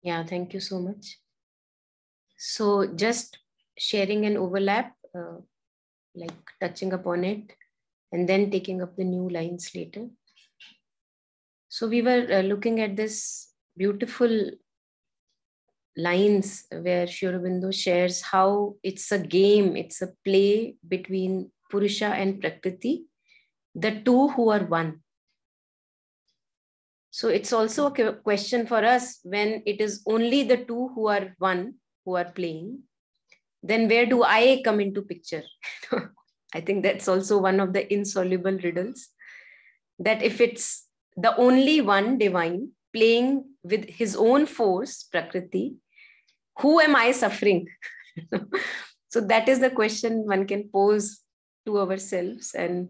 Yeah, thank you so much. So just sharing an overlap, like touching upon it, and then taking up the new lines later. So we were looking at this beautiful lines where Sri Aurobindo shares how it's a game, it's a play between Purusha and Prakriti, the two who are one. So it's also a question for us when it is only the two who are one who are playing, then where do I come into picture? I think that's also one of the insoluble riddles, that if it's the only one divine playing with his own force, Prakriti, who am I suffering? So that is the question one can pose to ourselves and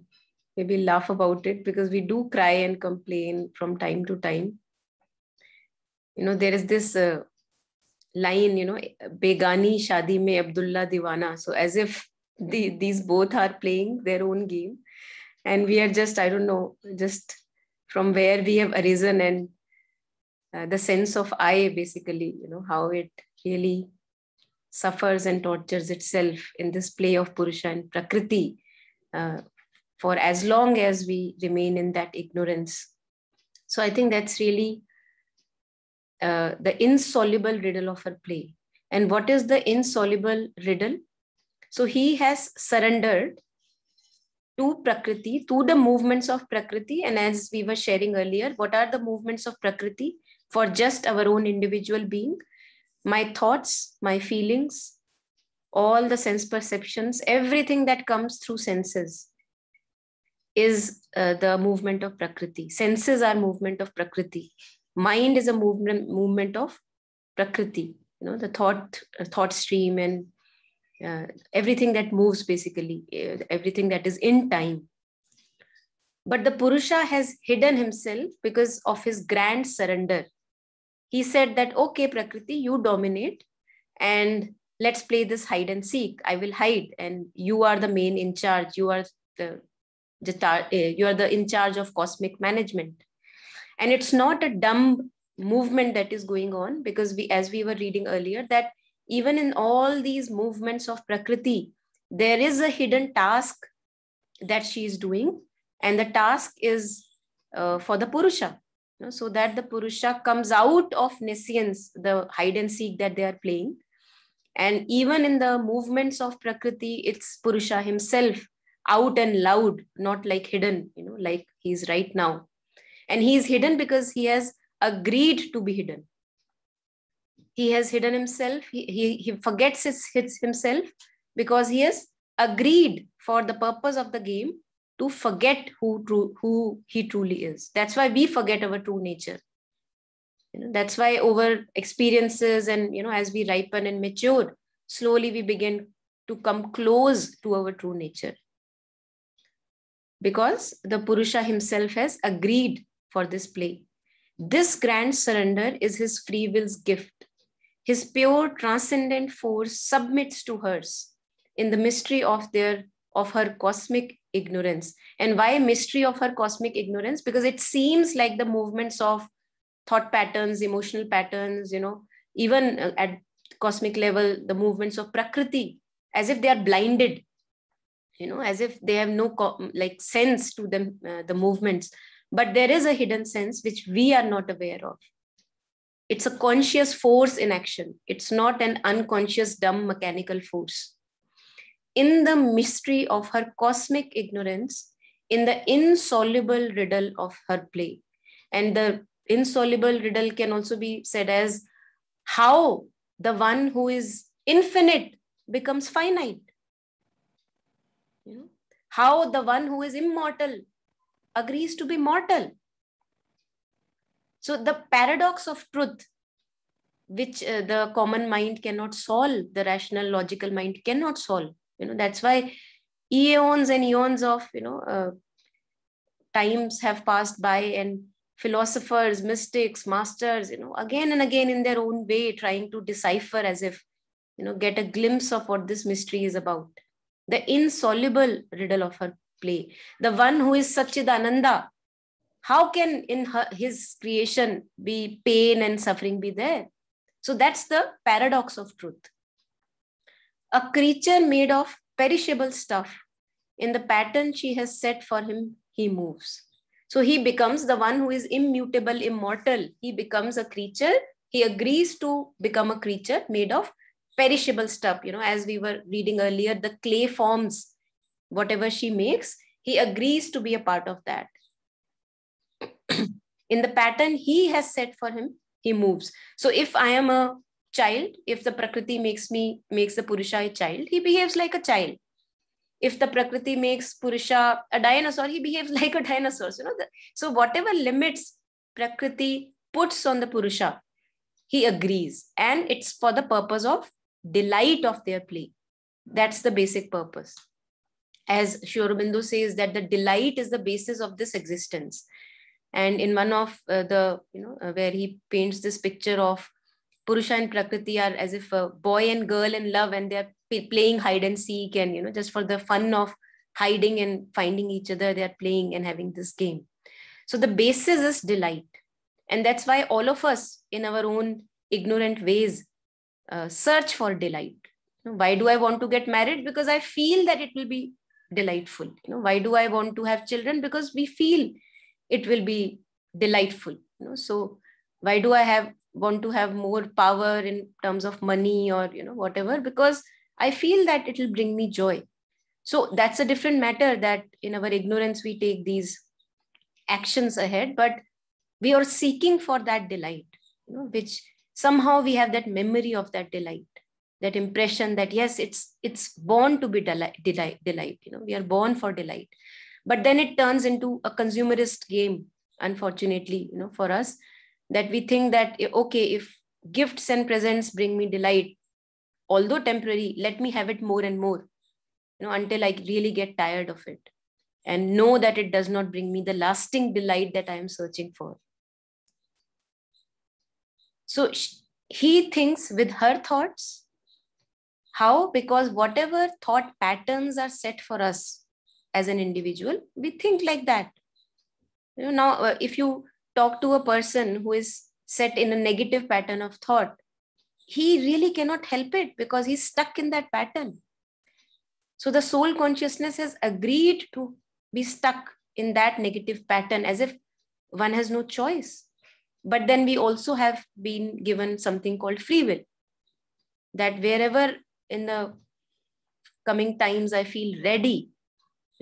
maybe laugh about it, because we do cry and complain from time to time. There is this line, Begani Shadi Mein Abdullah Diwana. So as if these both are playing their own game. And we are just, I don't know, just from where we have arisen, and the sense of I, basically, how it really suffers and tortures itself in this play of Purusha and Prakriti, for as long as we remain in that ignorance. So I think that's really the insoluble riddle of her play. And what is the insoluble riddle? So he has surrendered to Prakriti, to the movements of Prakriti. And as we were sharing earlier, what are the movements of Prakriti for just our own individual being? My thoughts, my feelings, all the sense perceptions, everything that comes through senses is the movement of Prakriti. Senses are movement of Prakriti. Mind is a movement of Prakriti. The thought stream, and everything that moves, basically, everything that is in time. But the Purusha has hidden himself because of his grand surrender. He said that, okay, Prakriti, you dominate, and let's play this hide and seek. I will hide, and you are the main in charge. You are the in charge of cosmic management. And it's not a dumb movement that is going on, because as we were reading earlier, that even in all these movements of Prakriti, there is a hidden task that she is doing, and the task is for the Purusha, so that the Purusha comes out of nescience, the hide and seek that they are playing. And even in the movements of Prakriti, it's Purusha himself, out and loud, not like hidden, like he's right now. And he's hidden because he has agreed to be hidden. He has hidden himself. He forgets himself because he has agreed, for the purpose of the game, to forget who he truly is. That's why we forget our true nature. That's why over experiences and, as we ripen and mature, slowly we begin to come close to our true nature. Because the Purusha himself has agreed for this play. This grand surrender is his free will's gift. His pure transcendent force submits to hers in the mystery of her cosmic ignorance. And why mystery of her cosmic ignorance? Because it seems like the movements of thought patterns, emotional patterns, even at cosmic level, the movements of Prakriti, as if they are blinded, as if they have no sense to them, the movements. But there is a hidden sense which we are not aware of. It's a conscious force in action. It's not an unconscious, dumb, mechanical force. In the mystery of her cosmic ignorance, in the insoluble riddle of her play. And the insoluble riddle can also be said as how the one who is infinite becomes finite. How the one who is immortal agrees to be mortal. So the paradox of truth, which the common mind cannot solve, the rational, logical mind cannot solve. That's why eons and eons of times have passed by, and philosophers, mystics, masters, again and again in their own way, trying to decipher, as if get a glimpse of what this mystery is about. The insoluble riddle of her play. The one who is Satchidananda, how can in his creation be pain and suffering be there? So that's the paradox of truth. A creature made of perishable stuff, in the pattern she has set for him, he moves. So he becomes the one who is immutable, immortal. He becomes a creature. He agrees to become a creature made of perishable stuff. As we were reading earlier, the clay forms whatever she makes. He agrees to be a part of that. In the pattern he has set for him, he moves. So if I am a child, if the Prakriti makes the Purusha a child, he behaves like a child. If the Prakriti makes Purusha a dinosaur, he behaves like a dinosaur. So whatever limits Prakriti puts on the Purusha, he agrees. And it's for the purpose of delight of their play. That's the basic purpose. As Sri Aurobindo says, that the delight is the basis of this existence. And in one of where he paints this picture of Purusha and Prakriti are as if a boy and girl in love, and they're playing hide and seek, and just for the fun of hiding and finding each other, they're playing and having this game. So the basis is delight. And that's why all of us in our own ignorant ways search for delight. Why do I want to get married? Because I feel that it will be delightful. Why do I want to have children? Because we feel it will be delightful. So why do I want to have more power in terms of money or whatever? Because I feel that it will bring me joy. So that's a different matter, that in our ignorance we take these actions ahead, but we are seeking for that delight, which somehow we have that memory of that delight, that impression that yes, it's born to be delight. We are born for delight. But then it turns into a consumerist game, unfortunately, for us, that we think that, okay, if gifts and presents bring me delight, although temporary, let me have it more and more, until I really get tired of it and know that it does not bring me the lasting delight that I am searching for. So he thinks with her thoughts. How? Because whatever thought patterns are set for us as an individual, we think like that. Now, if you talk to a person who is set in a negative pattern of thought, he really cannot help it because he's stuck in that pattern. So the soul consciousness has agreed to be stuck in that negative pattern as if one has no choice. But then we also have been given something called free will, that wherever in the coming times I feel ready,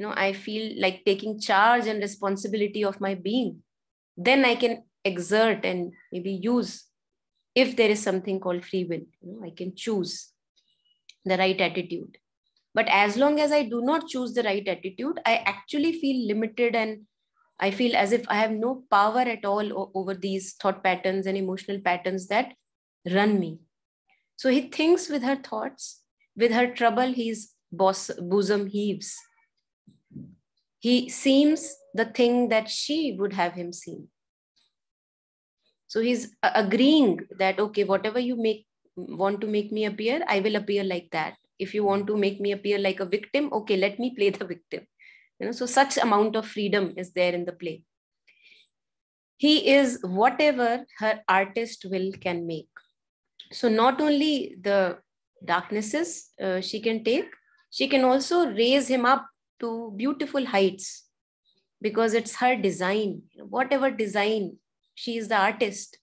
I feel like taking charge and responsibility of my being, then I can exert and maybe use, if there is something called free will, I can choose the right attitude. But as long as I do not choose the right attitude, I actually feel limited, and I feel as if I have no power at all over these thought patterns and emotional patterns that run me. So he thinks with her thoughts, with her trouble, his bosom heaves. He seems the thing that she would have him seem. So he's agreeing that, okay, whatever you want to make me appear, I will appear like that. If you want to make me appear like a victim, okay, let me play the victim. So such amount of freedom is there in the play. He is whatever her artist will can make. So not only the darknesses she can take, she can also raise him up to beautiful heights, because it's her design. Whatever design, she is the artist.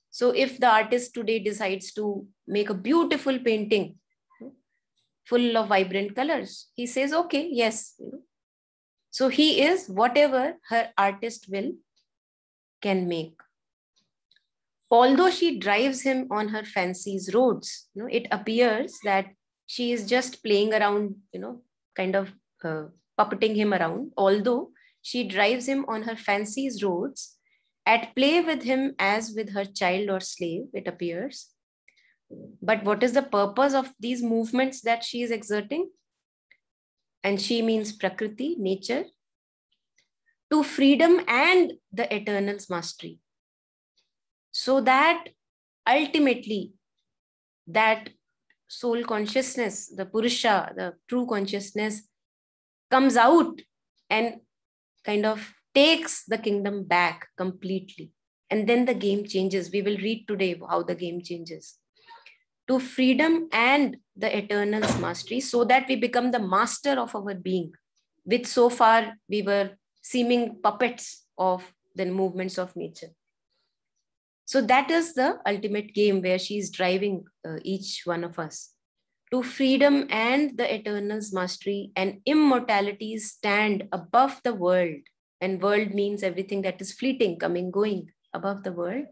So if the artist today decides to make a beautiful painting full of vibrant colors, he says, okay, yes. So he is whatever her artist will can make. Although she drives him on her fancy's roads, it appears that she is just playing around, kind of puppeting him around. Although she drives him on her fancy's roads, at play with him as with her child or slave, it appears. But what is the purpose of these movements that she is exerting? And she means Prakriti, nature, to freedom and the eternal's mastery. So that ultimately that soul consciousness, the Purusha, the true consciousness, comes out and kind of takes the kingdom back completely. And then the game changes. We will read today how the game changes. To freedom and the eternal's mastery, so that we become the master of our being, which so far we were seeming puppets of the movements of nature. So that is the ultimate game where she is driving each one of us. To freedom and the eternal's mastery and immortality stand above the world. And world means everything that is fleeting, coming, going, above the world,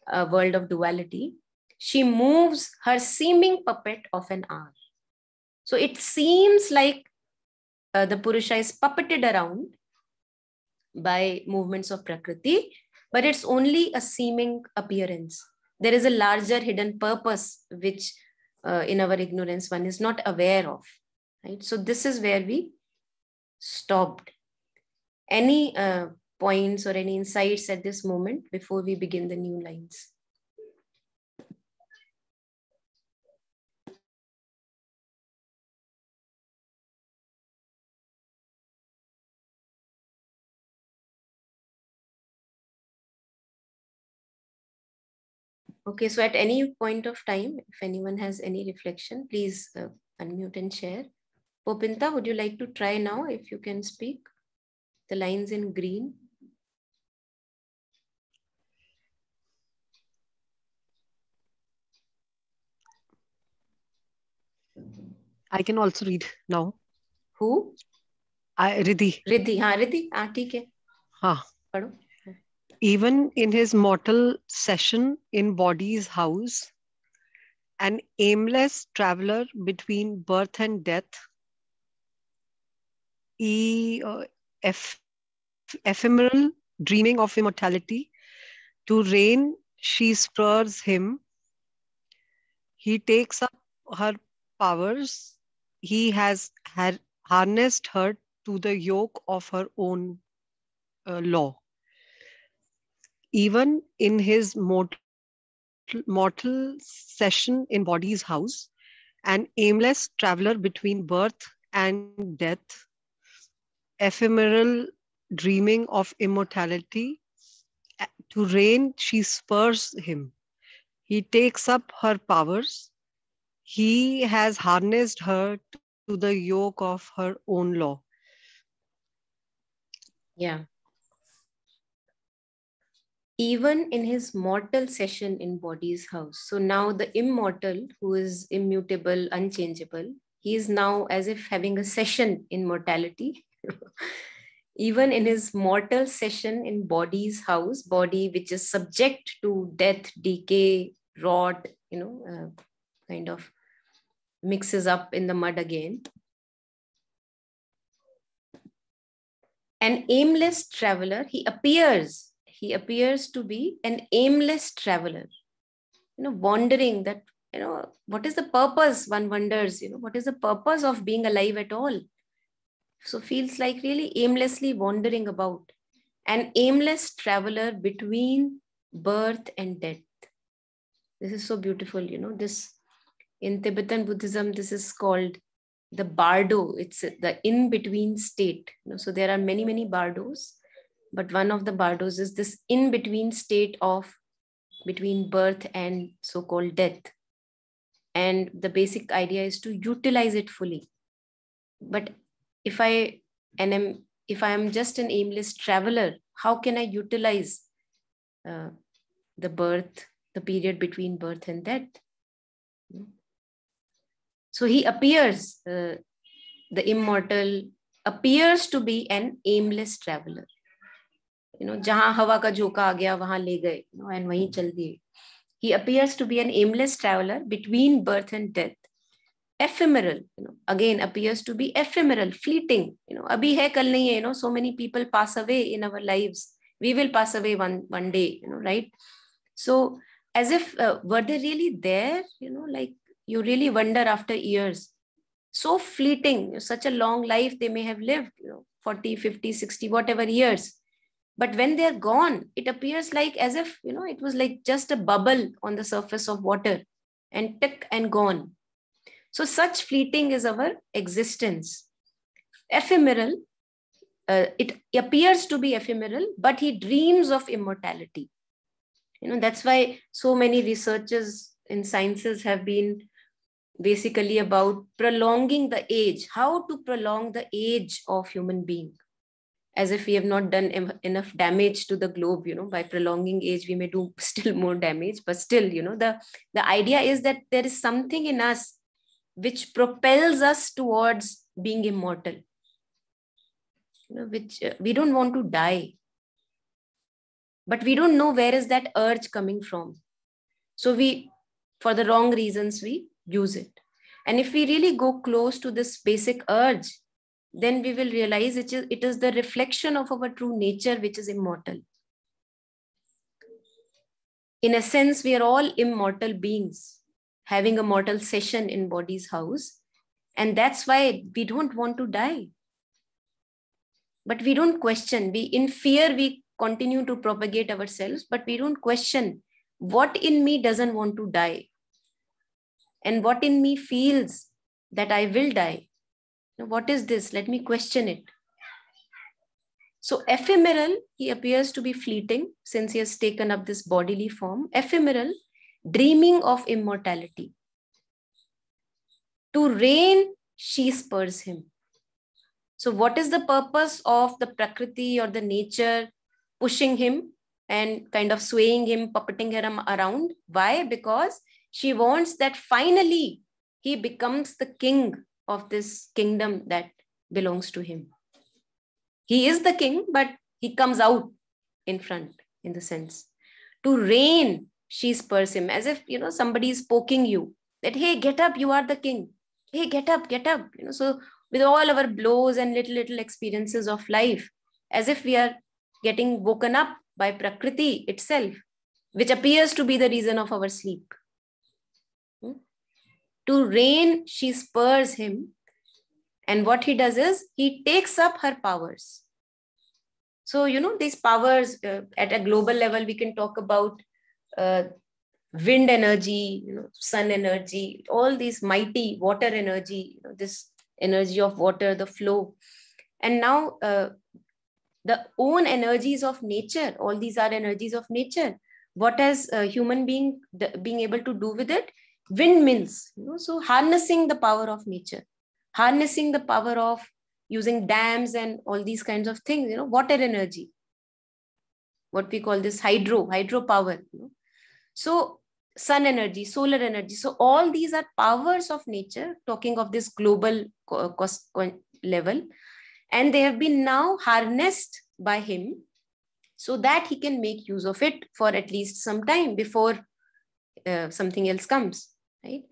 a world of duality. She moves her seeming puppet of an hour. So it seems like the Purusha is puppeted around by movements of Prakriti, but it's only a seeming appearance. There is a larger hidden purpose, which in our ignorance one is not aware of. Right? So this is where we stopped. Any points or any insights at this moment before we begin the new lines? Okay, so at any point of time, if anyone has any reflection, please unmute and share. Popinta, would you like to try now if you can speak? The lines in green. I can also read now. Who? Riddhi. Riddhi, हाँ Riddhi, हाँ ठीक है. हाँ. पढ़ो. Even in his mortal session in body's house, an aimless traveler between birth and death, ephemeral dreaming of immortality, to reign she spurs him. He takes up her powers. He has harnessed her to the yoke of her own law. Even in his mortal session in body's house, an aimless traveler between birth and death, ephemeral dreaming of immortality, to reign she spurs him. He takes up her powers. He has harnessed her to the yoke of her own law. Yeah. Even in his mortal session in body's house. So now the immortal, who is immutable, unchangeable, he is now as if having a session in mortality. Even in his mortal session in body's house, body which is subject to death, decay, rot, kind of mixes up in the mud again. An aimless traveler, he appears to be an aimless traveler, wandering that, what is the purpose? One wonders, what is the purpose of being alive at all? So feels like really aimlessly wandering about. An aimless traveler between birth and death. This is so beautiful, this in Tibetan Buddhism, this is called the bardo. It's the in-between state. So there are many, many bardos, but one of the bardos is this in-between state of between birth and so-called death. And the basic idea is to utilize it fully. But if I am just an aimless traveler, how can I utilize the period between birth and death? So he appears, the immortal appears to be an aimless traveler. जहां हवा का झोंका आ गया वहां ले गए, and वहीं चल दिए. He appears to be an aimless traveler between birth and death. Ephemeral, again appears to be ephemeral, fleeting. Abhi hai, kal nahi hai. So many people pass away in our lives. We will pass away one day, right? So as if were they really there? Like you really wonder after years. So fleeting, such a long life they may have lived, 40, 50, 60, whatever years. But when they're gone, it appears like as if, it was like just a bubble on the surface of water and tick and gone. So such fleeting is our existence. Ephemeral, it appears to be ephemeral, but he dreams of immortality. That's why so many researchers in sciences have been basically about prolonging the age, how to prolong the age of human being, as if we have not done enough damage to the globe. By prolonging age, we may do still more damage, but still, the idea is that there is something in us which propels us towards being immortal, which we don't want to die, but we don't know where is that urge coming from. So we, for the wrong reasons, we use it. And if we really go close to this basic urge, then we will realize it is the reflection of our true nature, which is immortal. In a sense, we are all immortal beings having a mortal session in body's house. And that's why we don't want to die. But we don't question. In fear, we continue to propagate ourselves, but we don't question what in me doesn't want to die and what in me feels that I will die. What is this? Let me question it. So ephemeral, he appears to be fleeting since he has taken up this bodily form. Ephemeral, dreaming of immortality. To reign, she spurs him. So what is the purpose of the Prakriti or the nature pushing him and kind of swaying him, puppeting him around? Why? Because she wants that finally he becomes the king of this kingdom that belongs to him. He is the king, but he comes out in front, in the sense. To reign, she spurs him, as if, somebody is poking you, that, hey, get up, you are the king. Hey, get up, get up. So with all our blows and little experiences of life, as if we are getting woken up by Prakriti itself, which appears to be the reason of our sleep. To reign, she spurs him. And what he does is, he takes up her powers. So, these powers at a global level, we can talk about wind energy, sun energy, all these mighty water energy, this energy of water, the flow. And now the own energies of nature, all these are energies of nature. What has a human being being able to do with it? Windmills, so harnessing the power of nature, harnessing the power of using dams and all these kinds of things, water energy, what we call this hydro power. So sun energy, solar energy. So all these are powers of nature, talking of this global level. And they have been now harnessed by him so that he can make use of it for at least some time before something else comes, right?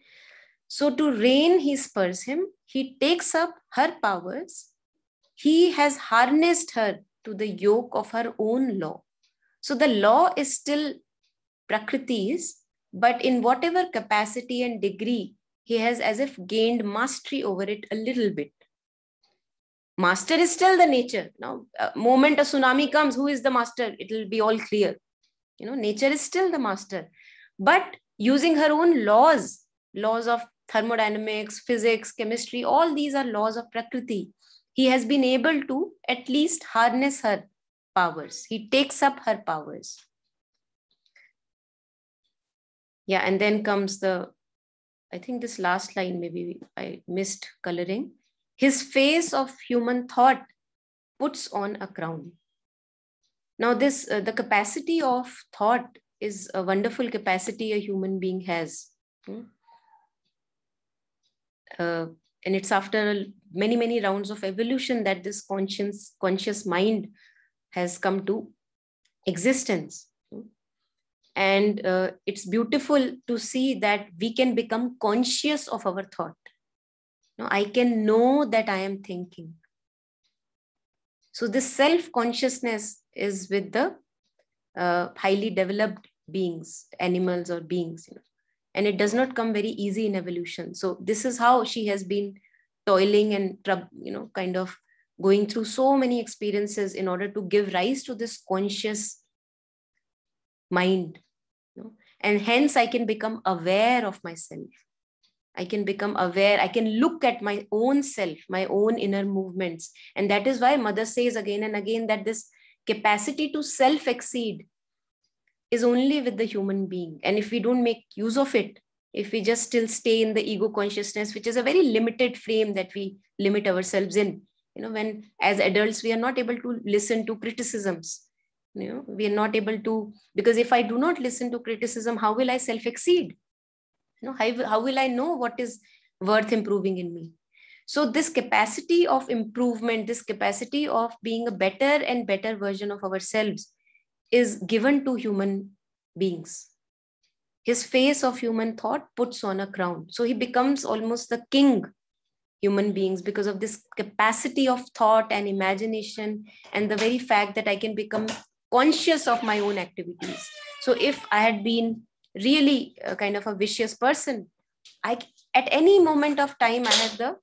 So to reign, he spurs him. He takes up her powers. He has harnessed her to the yoke of her own law. So the law is still Prakriti's, but in whatever capacity and degree, he has as if gained mastery over it a little bit. Master is still the nature. Now, moment a tsunami comes, who is the master? It will be all clear. Nature is still the master. But using her own laws of thermodynamics, physics, chemistry, all these are laws of Prakriti. He has been able to at least harness her powers. He takes up her powers. Yeah, and then comes I think this last line, maybe I missed coloring. His face of human thought puts on a crown. Now this, the capacity of thought is a wonderful capacity a human being has. And it's after many rounds of evolution that this conscious mind has come to existence. And it's beautiful to see that we can become conscious of our thought. I can know that I am thinking. So this self-consciousness is with the highly developed beings, animals or beings, and it does not come very easy in evolution. So this is how she has been toiling and, kind of going through so many experiences in order to give rise to this conscious mind. And hence I can become aware of myself. I can become aware. I can look at my own self, my own inner movements. And that is why Mother says again and again that this capacity to self-exceed is only with the human being. And if we don't make use of it, if we just still stay in the ego consciousness, which is a very limited frame that we limit ourselves in, when as adults, we are not able to listen to criticisms, we are not able to, because if I do not listen to criticism, how will I self-exceed? How will I know what is worth improving in me? So this capacity of improvement, this capacity of being a better and better version of ourselves is given to human beings. His face of human thought puts on a crown. So he becomes almost the king human beings because of this capacity of thought and imagination, and the very fact that I can become conscious of my own activities. So if I had been really a kind of a vicious person, at any moment of time, I have the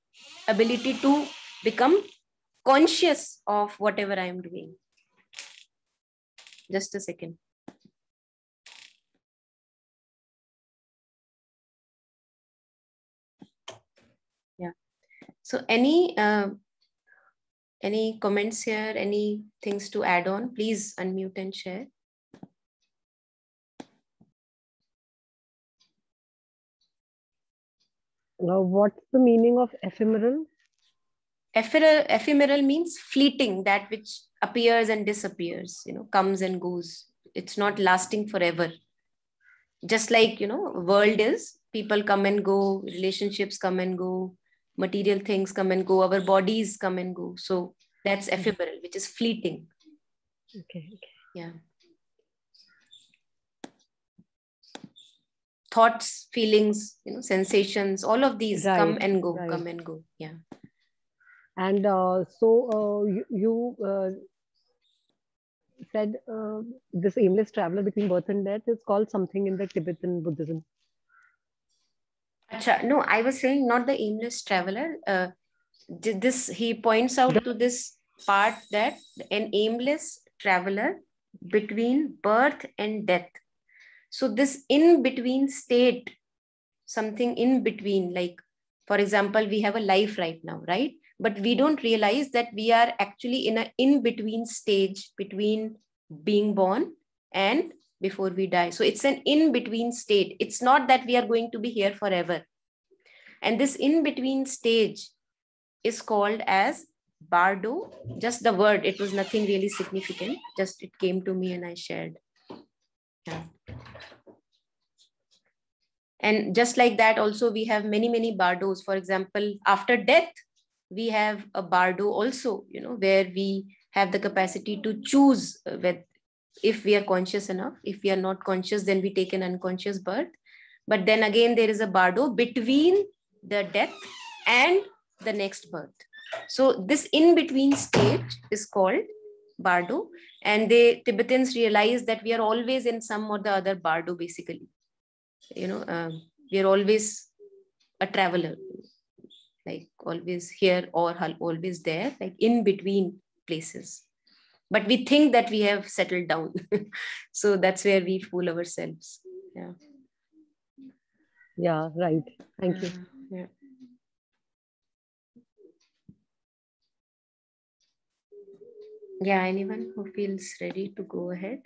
ability to become conscious of whatever I am doing. Just a second. Yeah. So any comments here, any things to add on? Please unmute and share. Now, what's the meaning of ephemeral? Ephemeral means fleeting, that which appears and disappears, comes and goes. It's not lasting forever. Just like, world is, people come and go, relationships come and go, material things come and go, our bodies come and go. So that's ephemeral, which is fleeting. Okay. Yeah. Thoughts, feelings, sensations, all of these come and go, come and go. Yeah. And so you said this aimless traveler between birth and death is called something in the Tibetan Buddhism. No, I was saying not the aimless traveler. He points out to this part that an aimless traveler between birth and death. So this in-between state, something in between, like, for example, we have a life right now, right? But we don't realize that we are actually in an in-between stage between being born and before we die. So it's an in-between state. It's not that we are going to be here forever. And this in-between stage is called as bardo. Just the word, it was nothing really significant. Just it came to me and I shared. Yeah. And just like that, also we have many, many bardos. For example, after death, we have a bardo also, where we have the capacity to choose if we are conscious enough. If we are not conscious, then we take an unconscious birth. But then again, there is a bardo between the death and the next birth. So this in-between stage is called bardo. And Tibetans realize that we are always in some or the other bardo, basically. We are always a traveler, like always here or always there, like in between places. But we think that we have settled down. So that's where we fool ourselves. Yeah. Yeah, right. Thank you. Yeah. Yeah, anyone who feels ready to go ahead?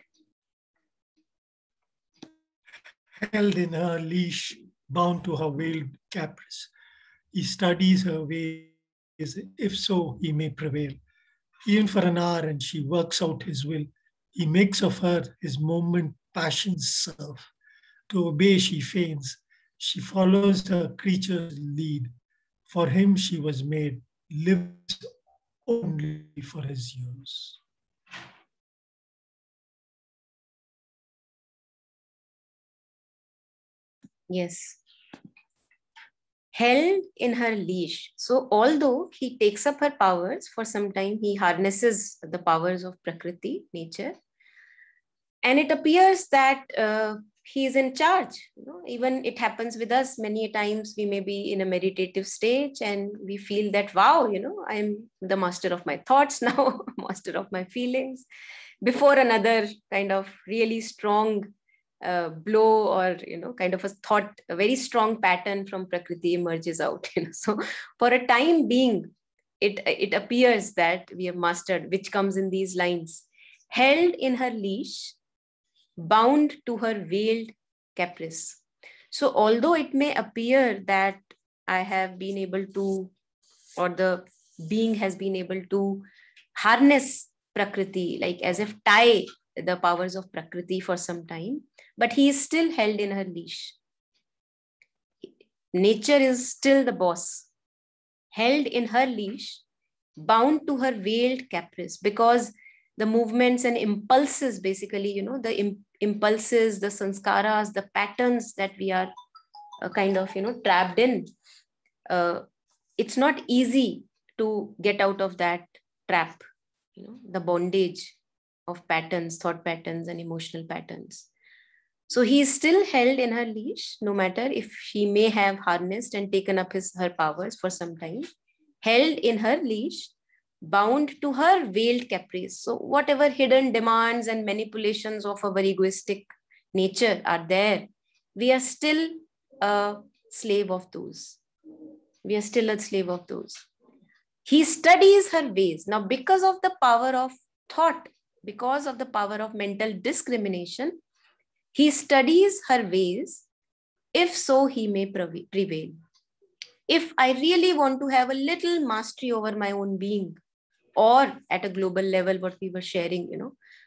Held in her leash, bound to her veiled caprice, he studies her ways, if so he may prevail. Even for an hour, and she works out his will. He makes of her his moment passion's serf. To obey she feigns. She follows her creature's lead. For him she was made, lives only for his use. Yes. Held in her leash. So although he takes up her powers, for some time he harnesses the powers of Prakriti, nature. And it appears that he is in charge. Even it happens with us many times. We may be in a meditative stage and we feel that, wow, I'm the master of my thoughts now, master of my feelings, before another kind of really strong blow or kind of a thought, a very strong pattern from Prakriti emerges out. So for a time being, it appears that we have mastered, which comes in these lines: held in her leash, bound to her veiled caprice. So although it may appear that I have been able to, or the being has been able to harness Prakriti, like as if tie the powers of Prakriti for some time, but he is still held in her leash. Nature is still the boss, held in her leash, bound to her veiled caprice, because the movements and impulses, basically, the impulses, the sanskaras, the patterns that we are kind of, trapped in, it's not easy to get out of that trap, the bondage of patterns, thought patterns, and emotional patterns. So he is still held in her leash, no matter if she may have harnessed and taken up her powers for some time, held in her leash, bound to her veiled caprice. So whatever hidden demands and manipulations of our egoistic nature are there, we are still a slave of those. We are still a slave of those. He studies her ways. Now, because of the power of thought, because of the power of mental discrimination, he studies her ways, if so he may prevail. If I really want to have a little mastery over my own being, or at a global level, what we were sharing,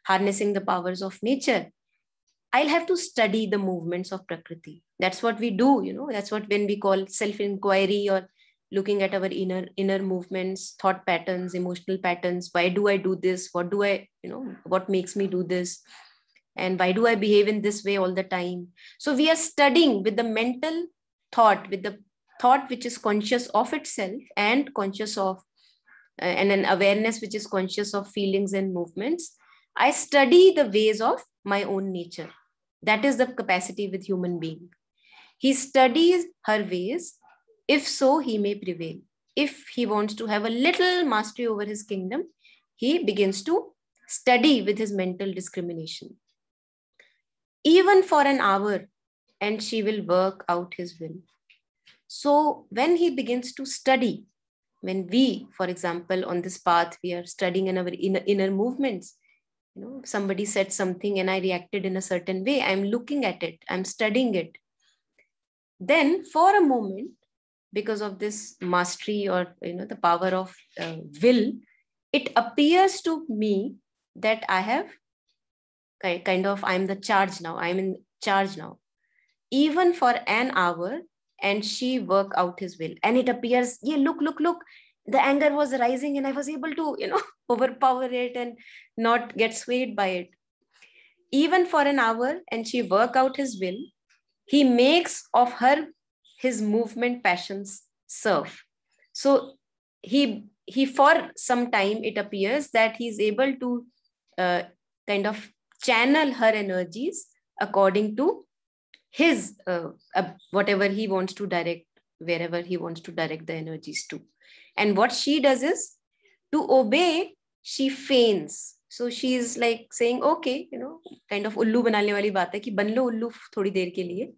harnessing the powers of nature, I'll have to study the movements of Prakriti. That's what we do, that's what when we call self-inquiry, or looking at our inner movements, thought patterns, emotional patterns. Why do I do this? What do I, what makes me do this? And why do I behave in this way all the time? So we are studying with the mental thought, with the thought which is conscious of itself and conscious of, and an awareness which is conscious of feelings and movements. I study the ways of my own nature. That is the capacity with human being. He studies her ways, if so he may prevail. If he wants to have a little mastery over his kingdom, he begins to study with his mental discrimination. Even for an hour, and she will work out his will. So when he begins to study, when we, for example, on this path, we are studying in our inner movements, somebody said something and I reacted in a certain way, I'm looking at it, I'm studying it. Then for a moment, because of this mastery, or the power of will, it appears to me that I have I'm the charge now, I'm in charge now. Even for an hour, and she work out his will, and it appears, yeah, look, the anger was rising and I was able to overpower it and not get swayed by it. Even for an hour, and she work out his will, he makes of her his movement passions serve. So he for some time, it appears that he's able to kind of channel her energies according to his whatever he wants to direct, wherever he wants to direct the energies to. And what she does is, to obey, she feigns. So she is like saying, okay, kind of ullu banane wali baat hai ki ban lo ullu thodi der ke liye.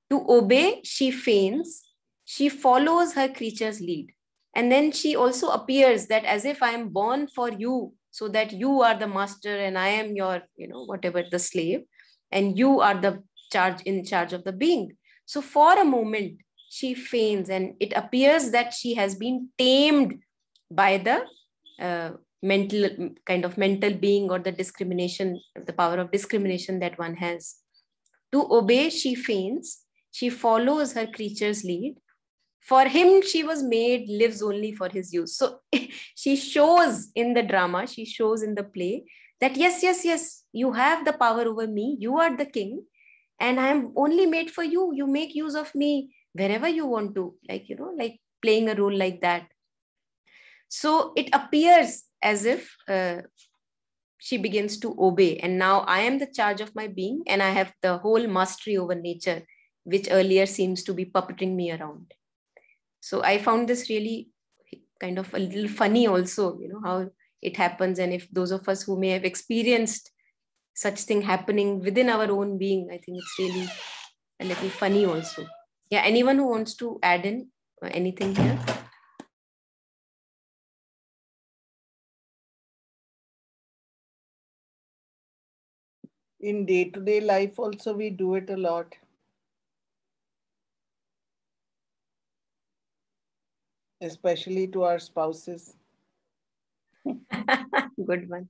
To obey, she feigns, she follows her creature's lead. And then she also appears that as if I am born for you, so that you are the master and I am your, whatever, the slave, and you are the in charge of the being. So for a moment, she feigns, and it appears that she has been tamed by the mental being, or the discrimination, the power of discrimination that one has. To obey, she feigns, she follows her creature's lead. For him, she was made, lives only for his use. So she shows in the drama, she shows in the play that yes, you have the power over me, you are the king, and I am only made for you. You make use of me wherever you want to, like playing a role like that. So it appears as if she begins to obey, and now I am the charge of my being, and I have the whole mastery over nature, which earlier seems to be puppeting me around. So I found this really kind of a little funny also, how it happens. And if those of us who may have experienced such thing happening within our own being, I think it's really a little funny also. Yeah, anyone who wants to add in anything here? In day-to-day life also, we do it a lot. Especially to our spouses. Good one.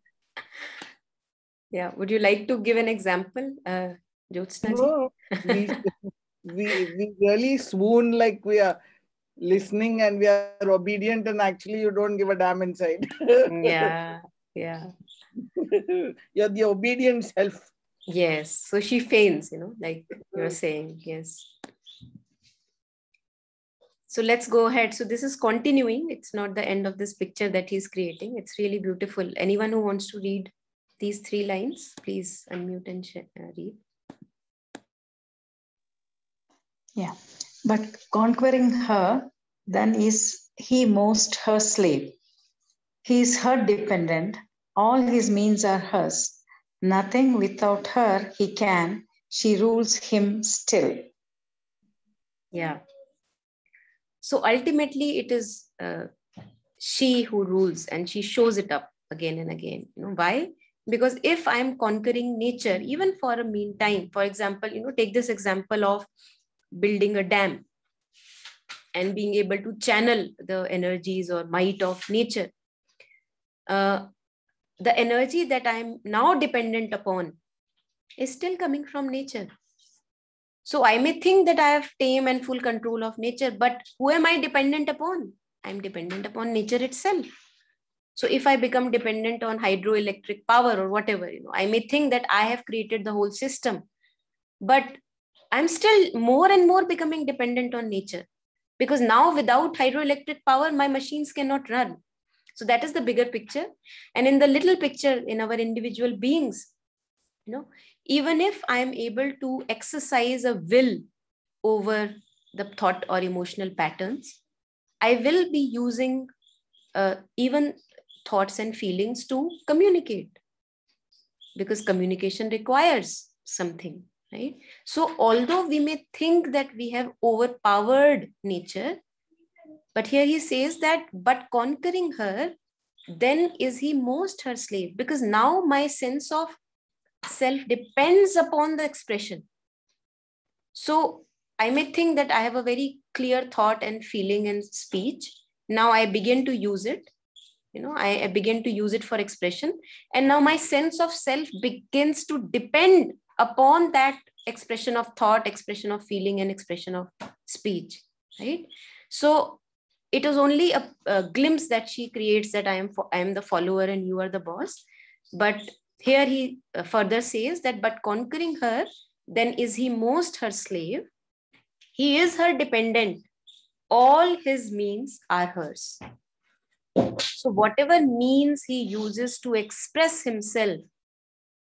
Yeah. Would you like to give an example, Jyotsna ji? No, we really swoon like we are listening and we are obedient, and actually you don't give a damn inside. Yeah. Yeah. You're the obedient self. Yes. So she feigns, like you're saying. Yes. So let's go ahead. So this is continuing. It's not the end of this picture that he's creating. It's really beautiful. Anyone who wants to read these 3 lines, please unmute and read. Yeah. But conquering her, then is he most her slave. He is her dependent. All his means are hers. Nothing without her he can. She rules him still. Yeah. So ultimately, it is she who rules, and she shows it up again and again. Why? Because if I'm conquering nature, even for a meantime, for example, take this example of building a dam and being able to channel the energies or might of nature. The energy that I'm now dependent upon is still coming from nature. So I may think that I have tame and full control of nature, but who am I dependent upon? I'm dependent upon nature itself. So if I become dependent on hydroelectric power or whatever, I may think that I have created the whole system, but I'm still more and more becoming dependent on nature, because now without hydroelectric power, my machines cannot run. So that is the bigger picture. And in the little picture, in our individual beings, even if I am able to exercise a will over the thought or emotional patterns, I will be using even thoughts and feelings to communicate, because communication requires something, right? So although we may think that we have overpowered nature, but here he says that, but conquering her, then is he most her slave, because now my sense of self depends upon the expression. So I may think that I have a very clear thought and feeling and speech. Now I begin to use it. I begin to use it for expression. And now my sense of self begins to depend upon that expression of thought, expression of feeling, and expression of speech, right? So it is only a glimpse that she creates, that I am the follower and you are the boss. But here he further says that, but conquering her, then is he most her slave. He is her dependent. All his means are hers. So whatever means he uses to express himself,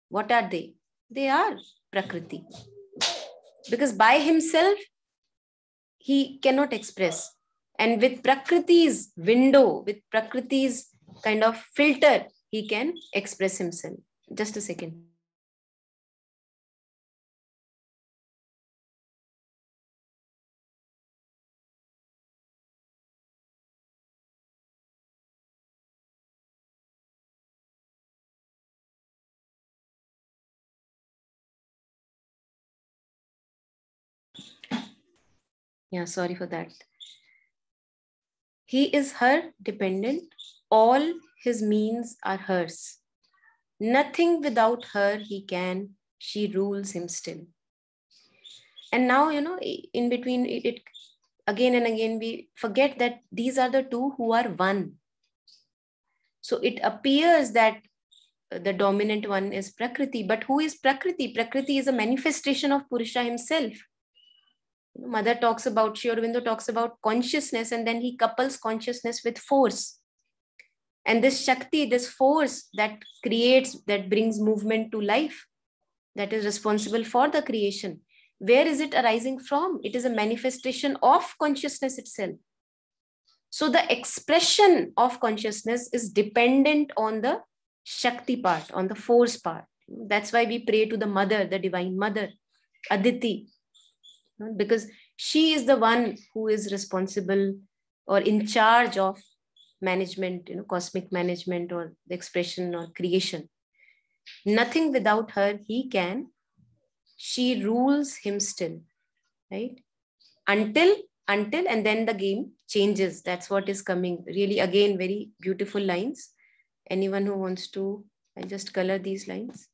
what are they? They are Prakriti. Because by himself, he cannot express. And with Prakriti's window, with Prakriti's kind of filter, he can express himself. Just a second. Yeah, sorry for that. He is her dependent. All his means are hers. Nothing without her he can. She rules him still. And now, in between it again and again, we forget that these are the two who are one. So it appears that the dominant one is Prakriti. But who is Prakriti? Prakriti is a manifestation of Purusha himself. Mother talks about, Sri Aurobindo talks about consciousness, and then he couples consciousness with force. And this Shakti, this force that creates, that brings movement to life, that is responsible for the creation. Where is it arising from? It is a manifestation of consciousness itself. So the expression of consciousness is dependent on the Shakti part, on the force part. That's why we pray to the mother, the divine mother, Aditi, because she is the one who is responsible or in charge of management, cosmic management, or the expression or creation. Nothing without her he can. She rules him still, right? Until, and then the game changes. That's what is coming. Really, again, very beautiful lines. Anyone who wants to, I'll just color these lines.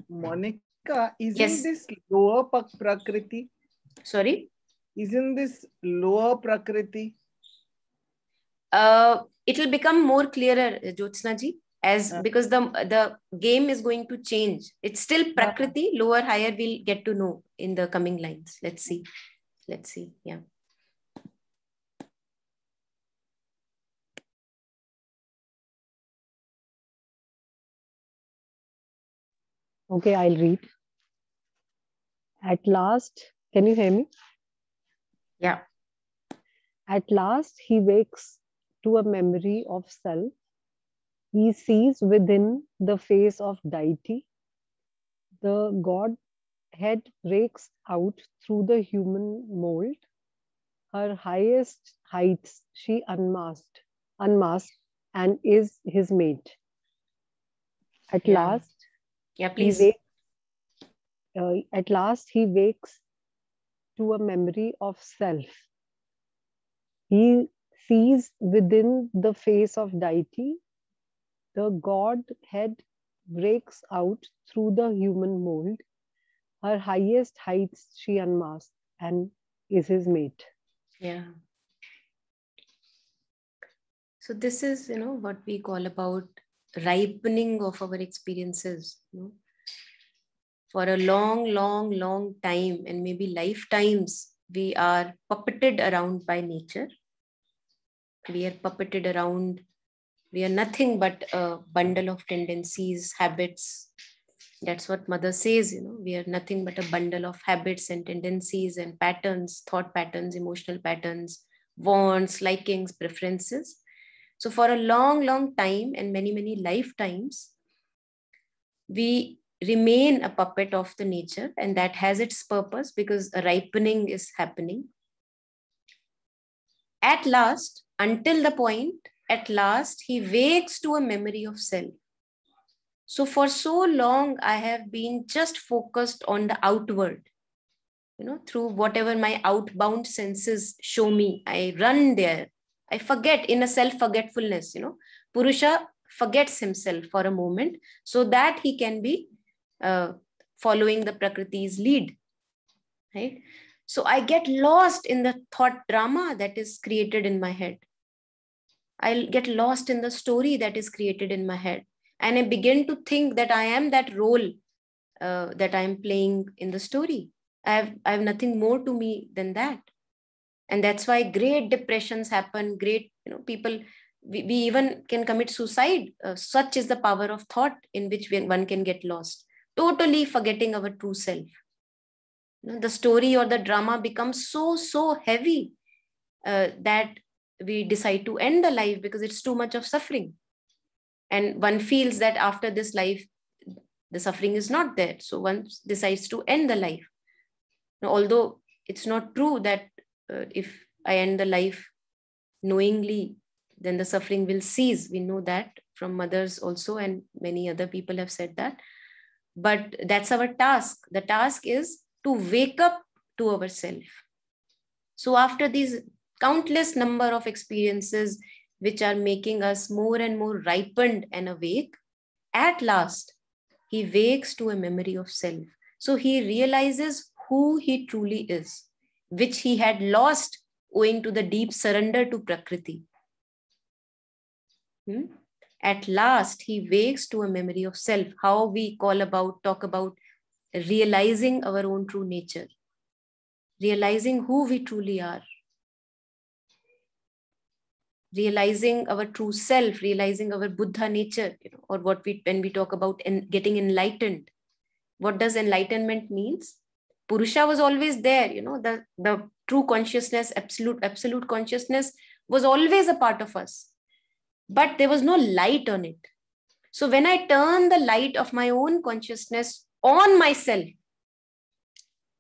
Monica, isn't Yes. this lower Prakriti? Sorry? Isn't this lower Prakriti? It will become more clearer, Jyotsna ji, as because the game is going to change. It's still Prakriti, lower, higher, we'll get to know in the coming lines. Let's see. Let's see. Yeah. Okay, I'll read. At last, can you hear me? Yeah. At last, he wakes to a memory of self. He sees within the face of deity. The Godhead breaks out through the human mold. Her highest heights she unmasked, and is his mate. At last, yeah, please. At last, he wakes to a memory of self. He sees within the face of deity. The Godhead breaks out through the human mold. Her highest heights she unmasked and is his mate. Yeah. So this is, what we call about ripening of our experiences. For a long, long, long time, and maybe lifetimes, we are puppeted around by nature. We are puppeted around. We are nothing but a bundle of tendencies, habits. That's what Mother says, we are nothing but a bundle of habits and tendencies and patterns, thought patterns, emotional patterns, wants, likings, preferences. So for a long, long time and many, many lifetimes, we remain a puppet of the nature, and that has its purpose because a ripening is happening. At last, until the point, at last, he wakes to a memory of self. So for so long, I have been just focused on the outward, through whatever my outbound senses show me. I run there. I forget in a self-forgetfulness, Purusha forgets himself for a moment so that he can be following the Prakriti's lead, right? So I get lost in the thought drama that is created in my head. I'll get lost in the story that is created in my head. And I begin to think that I am that role that I'm playing in the story. I have nothing more to me than that. And that's why great depressions happen, great, people, we even can commit suicide. Such is the power of thought in which one can get lost, totally forgetting our true self. The story or the drama becomes so heavy that we decide to end the life because it's too much of suffering. And one feels that after this life, the suffering is not there. So one decides to end the life. Now, although it's not true that if I end the life knowingly, then the suffering will cease. We know that from mothers also, and many other people have said that. But that's our task. The task is to wake up to ourselves. So after these countless number of experiences which are making us more and more ripened and awake, at last, he wakes to a memory of self. So he realizes who he truly is, which he had lost owing to the deep surrender to Prakriti. At last, he wakes to a memory of self. How we talk about realizing our own true nature, realizing who we truly are, realizing our true self, realizing our Buddha nature, or when we talk about getting enlightened. What does enlightenment means? Purusha was always there, the true consciousness, absolute consciousness was always a part of us, but there was no light on it. So when I turn the light of my own consciousness on myself,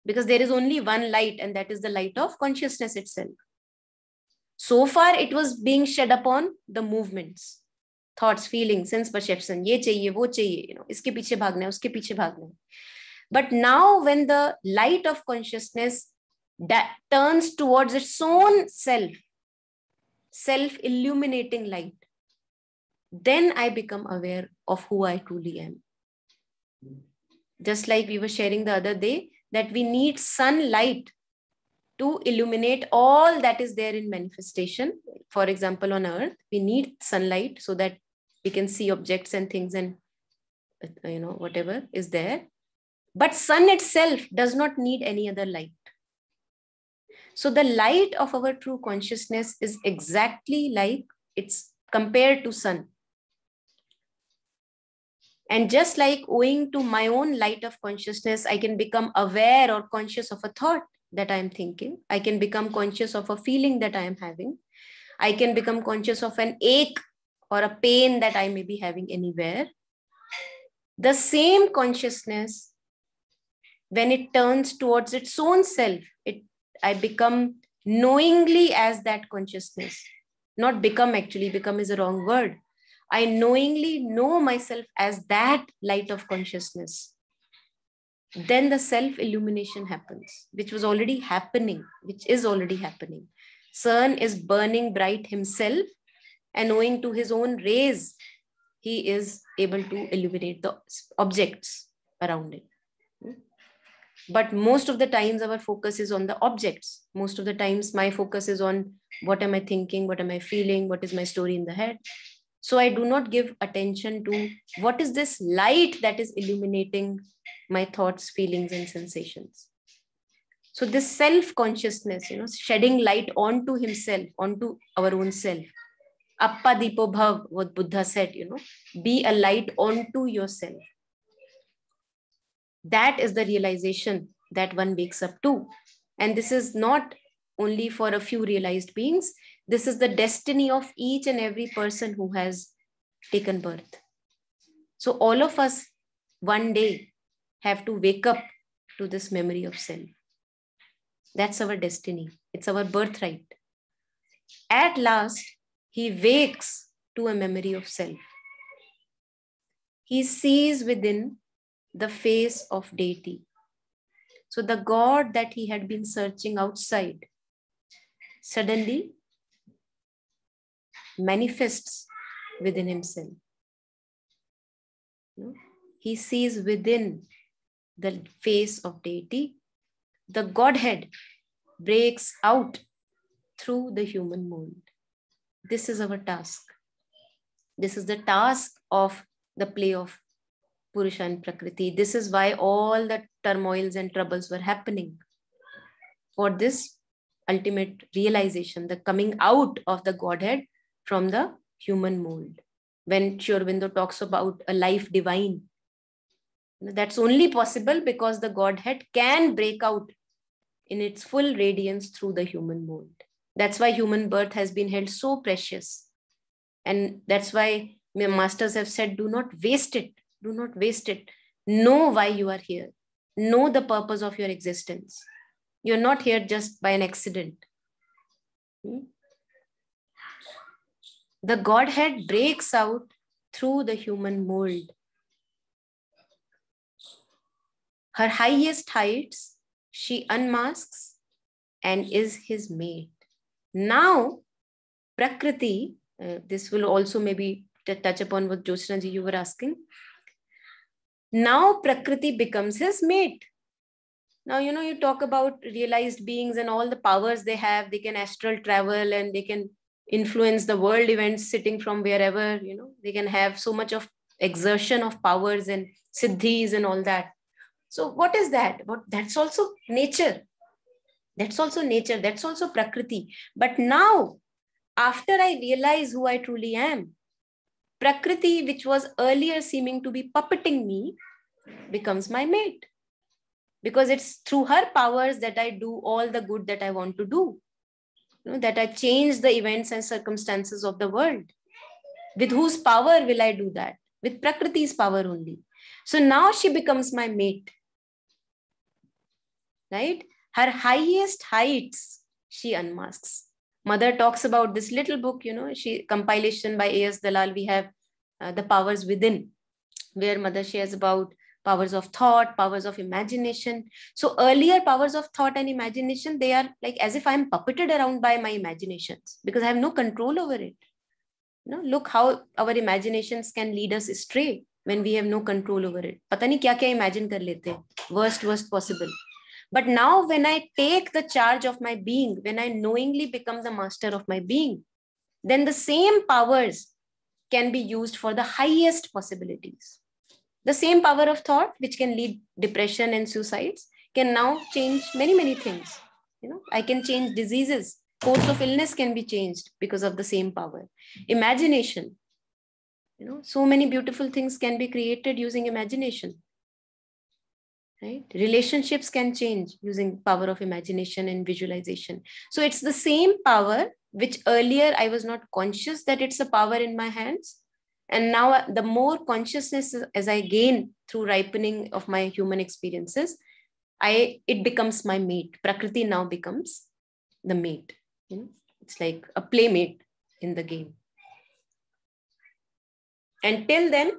because there is only one light, and that is the light of consciousness itself. So far, it was being shed upon the movements. thoughts, feelings, sense perception, ye chahiye, wo chahiye, iske piche bhagna hai, uske piche bhagna hai. But now when the light of consciousness that turns towards its own self-illuminating light, then I become aware of who I truly am. Just like we were sharing the other day, that we need sunlight to illuminate all that is there in manifestation. For example, on earth, we need sunlight so that we can see objects and things and whatever is there. But sun itself does not need any other light. So the light of our true consciousness is exactly like it's compared to sun. And just like owing to my own light of consciousness, I can become aware or conscious of a thought that I am thinking. I can become conscious of a feeling that I am having. I can become conscious of an ache or a pain that I may be having anywhere. The same consciousness, when it turns towards its own self, I become knowingly as that consciousness. Not become, actually, become is a wrong word. I knowingly know myself as that light of consciousness. Then the self-illumination happens, which was already happening, which is already happening. Sun is burning bright himself, and owing to his own rays, he is able to illuminate the objects around it. But most of the times our focus is on the objects. Most of the times my focus is on what am I thinking, what am I feeling, what is my story in the head. So I do not give attention to what is this light that is illuminating my thoughts, feelings, and sensations. So this self-consciousness, shedding light onto himself, onto our own self. Appa Dipo Bhav, what Buddha said, be a light onto yourself. That is the realization that one wakes up to. And this is not only for a few realized beings. This is the destiny of each and every person who has taken birth. So all of us one day have to wake up to this memory of self. That's our destiny. It's our birthright. At last, he wakes to a memory of self. He sees within the face of deity. So the God that he had been searching outside suddenly manifests within himself. He sees within the face of deity. The Godhead breaks out through the human mold. This is our task. This is the task of the play of Purusha and Prakriti. This is why all the turmoils and troubles were happening. For this ultimate realization, the coming out of the Godhead from the human mold. When Sri Aurobindo talks about a life divine, that's only possible because the Godhead can break out in its full radiance through the human mold. That's why human birth has been held so precious. And that's why masters have said, do not waste it. Do not waste it. Know why you are here. Know the purpose of your existence. You're not here just by an accident. The Godhead breaks out through the human mold. Her highest heights, she unmasks and is his mate. Now, Prakriti, this will also maybe touch upon what Jyotsna ji you were asking. Now Prakriti becomes his mate. Now, you talk about realized beings and all the powers they have. They can astral travel and they can influence the world events sitting from wherever, they can have so much of exertion of powers and siddhis and all that. So what is that? That's also nature. That's also nature. That's also Prakriti. But now, after I realize who I truly am, Prakriti, which was earlier seeming to be puppeting me, becomes my mate. Because it's through her powers that I do all the good that I want to do. That I change the events and circumstances of the world. With whose power will I do that? With Prakriti's power only. So now she becomes my mate. Right? Her highest heights, she unmasks. Mother talks about this little book, compilation by A.S. Dalal. We have the powers within, where Mother shares about powers of thought, powers of imagination. So earlier powers of thought and imagination, they are like as if I'm puppeted around by my imaginations because I have no control over it. Look how our imaginations can lead us astray when we have no control over it. Pata nahi kya kya imagine kar lete hain, worst possible. But now when I take the charge of my being, when I knowingly become the master of my being, then the same powers can be used for the highest possibilities. The same power of thought, which can lead depression and suicides, can now change many things. I can change diseases. Course of illness can be changed because of the same power. Imagination. So many beautiful things can be created using imagination. Right? Relationships can change using power of imagination and visualization. So it's the same power which earlier I was not conscious that it's a power in my hands. And now the more consciousness as I gain through ripening of my human experiences, it becomes my mate. Prakriti now becomes the mate. It's like a playmate in the game. And till then,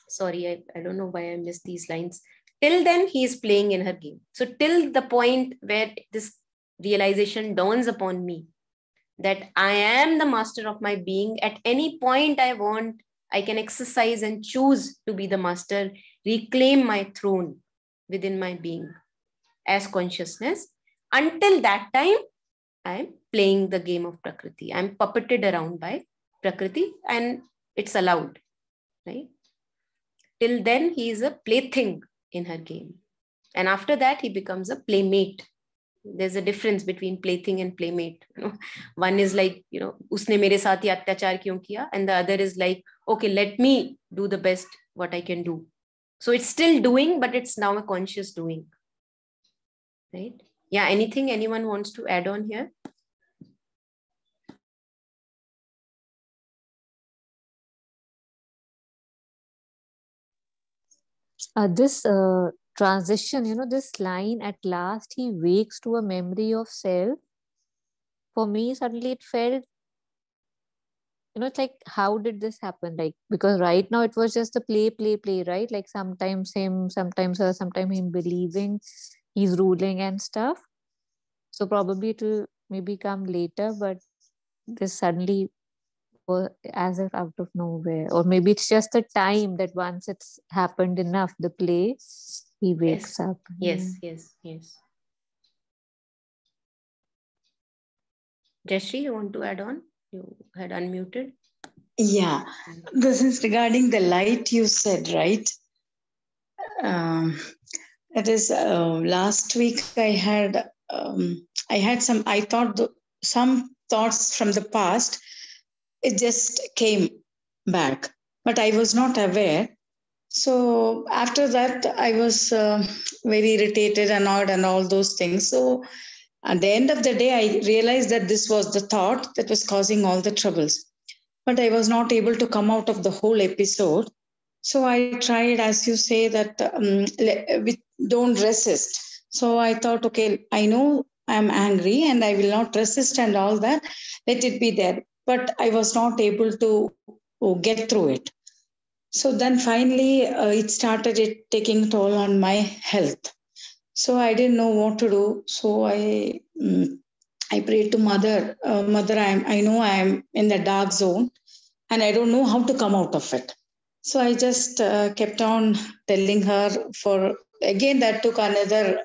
sorry, I don't know why I missed these lines. Till then, he is playing in her game. So till the point where this realization dawns upon me that I am the master of my being, at any point I want, I can exercise and choose to be the master, reclaim my throne within my being as consciousness. Until that time, I'm playing the game of Prakriti. I'm puppeted around by Prakriti and it's allowed, right? Till then, he is a plaything in her game. And after that, he becomes a playmate. There's a difference between plaything and playmate. One is like, usne mere saath hi atyachar kyun kiya? And the other is like, okay, let me do the best what I can do. So it's still doing, but it's now a conscious doing. Right? Yeah, anything anyone wants to add on here? This transition, this line, at last he wakes to a memory of self. For me, suddenly it felt, it's like, how did this happen? Like, because right now it was just a play, right? Like sometimes him, sometimes her, sometimes him believing he's ruling and stuff. So probably it will maybe come later, but this suddenly was as if out of nowhere. Or maybe it's just the time that once it's happened enough, the play, he wakes up. Yes. Jayashree, you want to add on? You had unmuted. Yeah, this is regarding the light you said, right? It is last week I had some thoughts from the past. It just came back, but I was not aware. So after that, I was very irritated, annoyed, and all those things. So at the end of the day, I realized that this was the thought that was causing all the troubles. But I was not able to come out of the whole episode. So I tried, as you say, that we don't resist. So I thought, okay, I know I'm angry and I will not resist and all that. Let it be there. But I was not able to get through it. So then finally, it started taking toll on my health. So I didn't know what to do. So I prayed to Mother. Mother, I know I am in the dark zone and I don't know how to come out of it. So I just kept on telling her again, that took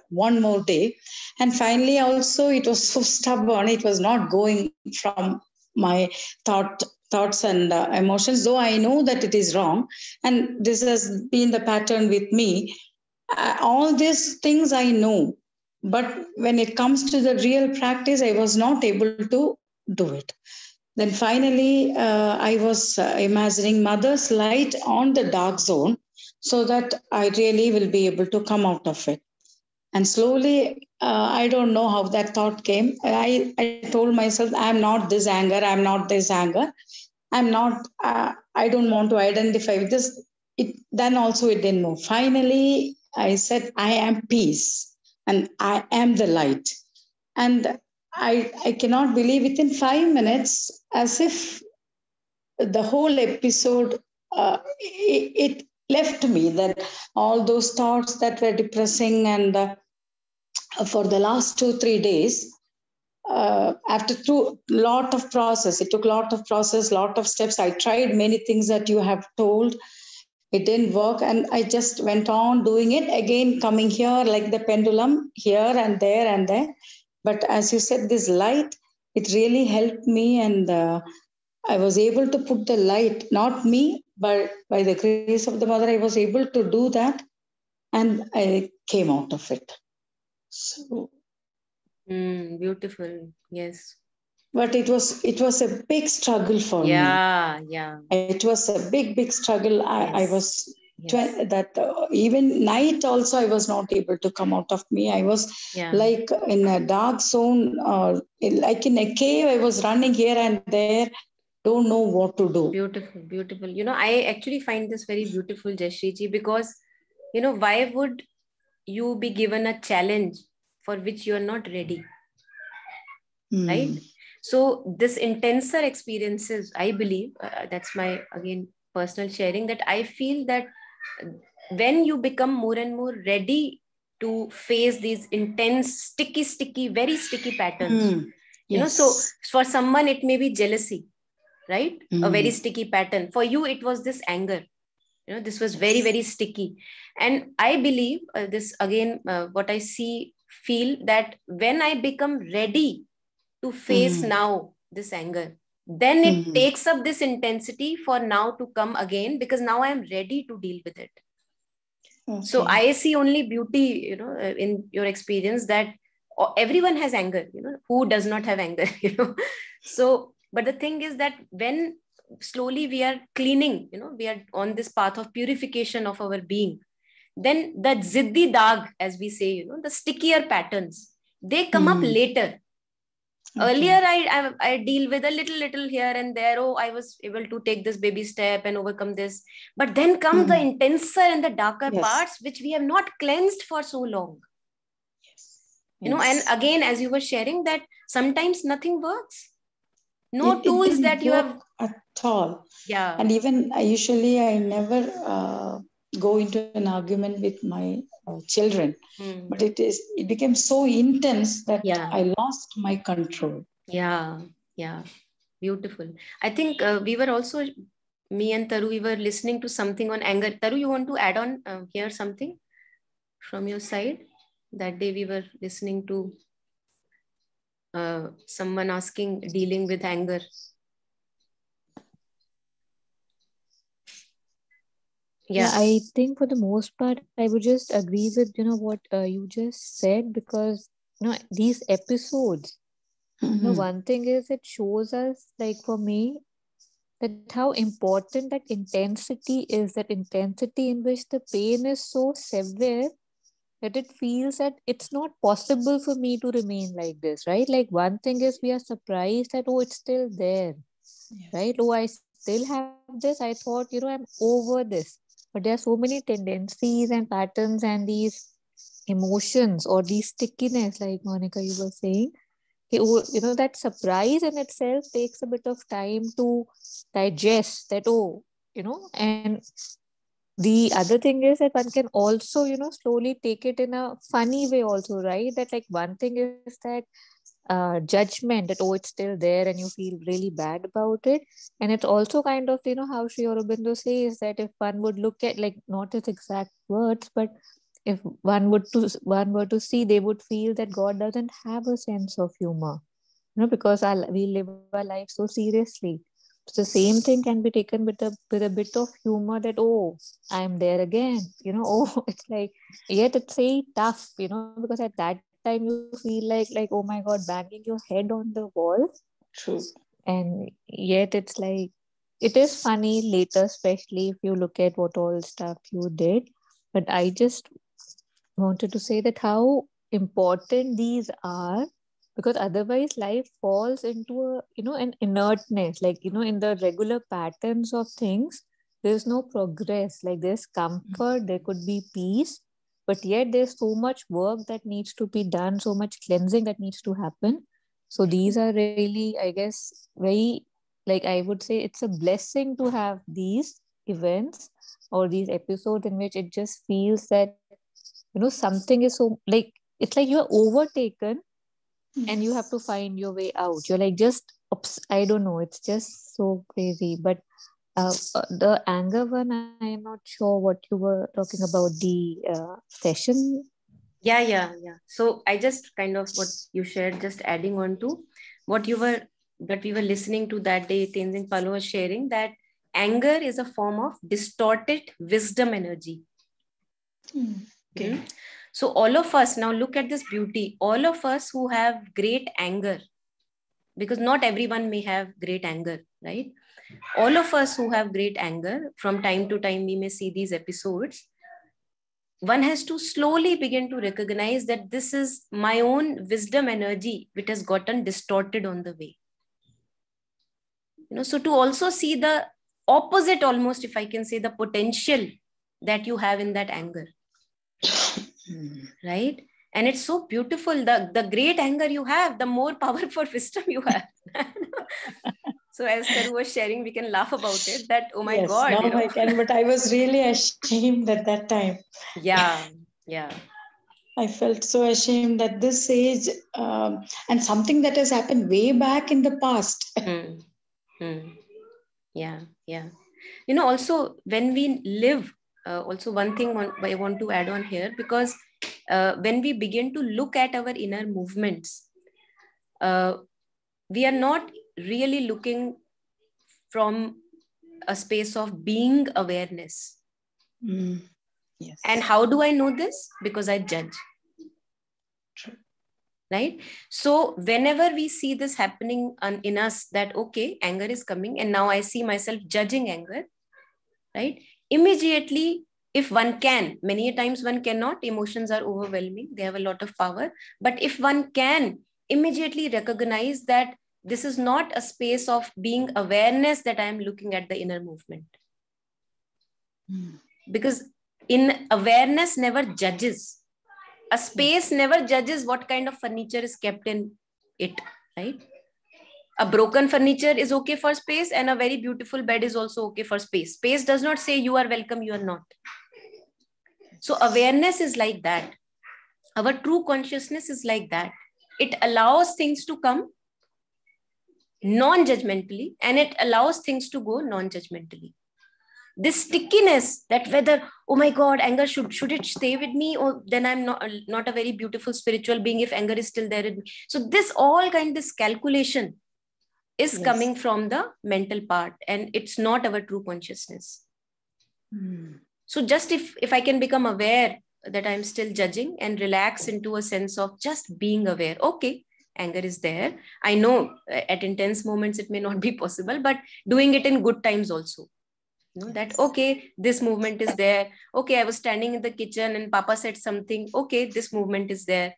one more day. And finally also it was so stubborn. It was not going from my thoughts and emotions, though I know that it is wrong. And this has been the pattern with me. All these things I know, but when it comes to the real practice, I was not able to do it. Then finally, I was imagining Mother's light on the dark zone so that I really will be able to come out of it. And slowly, I don't know how that thought came. I told myself, I'm not this anger. I'm not this anger. I'm not, I don't want to identify with this. Then also it didn't move. Finally, I said, I am peace and I am the light. And I cannot believe within 5 minutes, as if the whole episode it left me that all those thoughts that were depressing, and for the last 2-3 days, after through lot of process, it took lot of process, lot of steps. I tried many things that you have told. It didn't work, and I just went on doing it again, coming here like the pendulum, here and there and there. But as you said, this light, it really helped me, and I was able to put the light, not me, but by the grace of the Mother, I was able to do that, and I came out of it. So, Beautiful. Yes. but it was a big struggle for me. Yeah. It was a big struggle. I Yes. was Yes. that even night also I was not able to come out of me. I was Yeah. like in a dark zone, like in a cave. I was running here and there, don't know what to do. Beautiful. I actually find this very beautiful, Jashriji, because why would you be given a challenge for which you are not ready? Right? So this intenser experiences, I believe, that's my, again, personal sharing, that I feel that when you become more and more ready to face these intense, sticky, very sticky patterns, so for someone, it may be jealousy, right? A very sticky pattern. For you, it was this anger. This was very, very sticky. And I believe this, again, what I feel that when I become ready to face now this anger, then it takes up this intensity for now to come again, because now I am ready to deal with it. Okay. So I see only beauty, in your experience, that everyone has anger, who does not have anger, So, but the thing is that when slowly we are cleaning, we are on this path of purification of our being, then the ziddi dag, as we say, the stickier patterns, they come up later. Okay. Earlier, I deal with a little here and there. Oh, I was able to take this baby step and overcome this. But then come the intenser and the darker parts, which we have not cleansed for so long. And again, as you were sharing, that sometimes nothing works. No tools that you have at all. Yeah. And even usually I never go into an argument with my children, but it became so intense that I lost my control. Yeah. Beautiful. I think we were also, me and Taru, we were listening to something on anger. Taru, you want to add on here something from your side? That day we were listening to someone asking, dealing with anger. Yeah, I think for the most part, I would just agree with, what you just said, because, these episodes, one thing is it shows us, like for me, that how important that intensity is, that intensity in which the pain is so severe that it feels that it's not possible for me to remain like this, right? Like one thing is we are surprised that, oh, it's still there, right? Oh, I still have this. I thought, I'm over this. But there are so many tendencies and patterns and these emotions or these stickiness, like Monica, you were saying. That surprise in itself takes a bit of time to digest that, and the other thing is that one can also, slowly take it in a funny way also, right? That like one thing is that judgment that, oh, it's still there and you feel really bad about it. And it's also kind of, how Sri Aurobindo says that if one would look at, like, not his exact words, but if one were to see, they would feel that God doesn't have a sense of humor, because we live our life so seriously. So the same thing can be taken with a bit of humor that, oh, I'm there again, oh, it's like, yet it's very tough, because at that time you feel like, oh my God, banging your head on the wall. True. And yet it's like, it is funny later, especially if you look at what all stuff you did. But I just wanted to say that how important these are, because otherwise life falls into an inertness, like, in the regular patterns of things, there's no progress. Like there's comfort, there could be peace, but yet there's so much work that needs to be done, so much cleansing that needs to happen. So these are really, I guess, very, like, I would say it's a blessing to have these, events or these episodes in which it just feels that, something is so like, it's like you're overtaken and you have to find your way out. You're like just, I don't know, it's just so crazy. But the anger one, I am not sure what you were talking about, the session. Yeah. So I just kind of what you shared, just adding on to what we were listening to that day, Tenzin Pallo was sharing that anger is a form of distorted wisdom energy. Okay. So all of us, now look at this beauty, all of us who have great anger, because not everyone may have great anger, right? All of us who have great anger, from time to time we may see these episodes. One has to slowly begin to recognize that this is my own wisdom energy which has gotten distorted on the way. So to also see the opposite, almost, if I can say, the potential that you have in that anger. Right? And it's so beautiful. The great anger you have, the more powerful wisdom you have. So as Taru was sharing, we can laugh about it, that, oh my God. Now I can, but I was really ashamed at that time. Yeah. I felt so ashamed at this age, and something that has happened way back in the past. Yeah. Also, when we live, also one thing I want to add on here, because when we begin to look at our inner movements, we are not really looking from a space of being awareness. Yes. And how do I know this? Because I judge. True. Right? So whenever we see this happening in us, that, okay, anger is coming, and now I see myself judging anger, right? Immediately, if one can, many times one cannot, emotions are overwhelming, they have a lot of power. But if one can immediately recognize that this is not a space of being awareness, that I am looking at the inner movement. Because in awareness never judges. A space never judges what kind of furniture is kept in it, right? A broken furniture is okay for space, and a very beautiful bed is also okay for space. Space does not say you are welcome, you are not. So awareness is like that. Our true consciousness is like that. It allows things to come non-judgmentally, and it allows things to go non-judgmentally. This stickiness, that whether, oh my God, anger, should it stay with me, or then I'm not a very beautiful spiritual being if anger is still there in me. So this calculation is coming from the mental part, and it's not our true consciousness. So just if I can become aware that I'm still judging, and relax into a sense of just being aware, okay, anger is there. I know at intense moments it may not be possible, but doing it in good times also. That, okay, this movement is there. Okay, I was standing in the kitchen and Papa said something. Okay, this movement is there.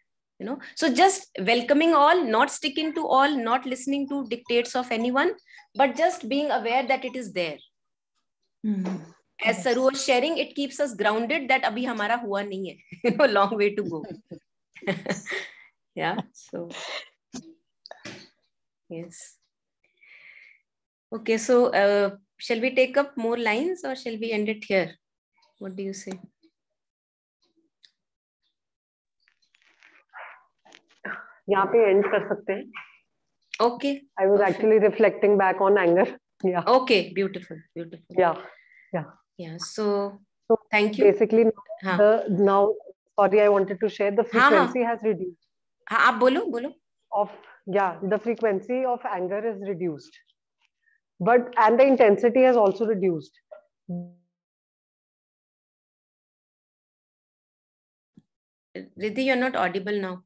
So just welcoming all, not sticking to all, not listening to dictates of anyone, but just being aware that it is there. As Saru was sharing, it keeps us grounded that abhi hamara hua nahi hai. Long way to go. Yeah. So yes. Okay. So shall we take up more lines, or shall we end it here? What do you say? यहाँ पे end कर सकते हैं. Okay. I was actually reflecting back on anger. Yeah. Okay. Beautiful. Yeah. So thank you. Basically, now, sorry, I wanted to share the frequency has reduced. आप बोलो. The frequency of anger is reduced, and the intensity has also reduced. Riddhi, you're not audible now.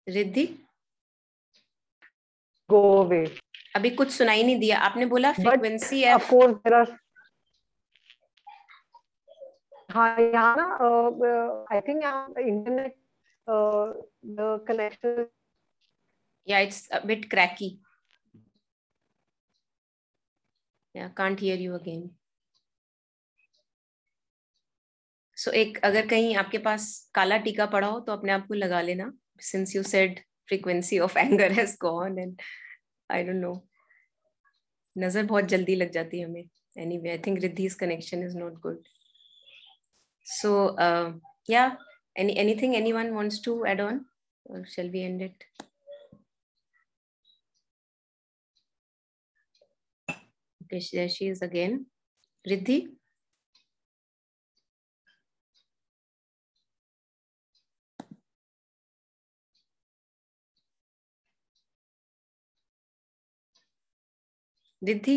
Riddhi, go away. अभी कुछ सुनाई नहीं दिया. आपने बोला frequency of course there are. हाँ यहाँ ना I think internet the connection. Yeah, it's a bit cracky. Yeah, can't hear you again. So एक अगर कहीं आपके पास काला टीका पड़ा हो तो अपने आप को लगा लेना, since you said frequency of anger has gone and I don't know, नजर बहुत जल्दी लग जाती है हमें. Anyway, I think Riddhi's connection is not good. So yeah, anything anyone wants to add on, or shall we end it? Okay, there she is again. Riddhi? Riddhi?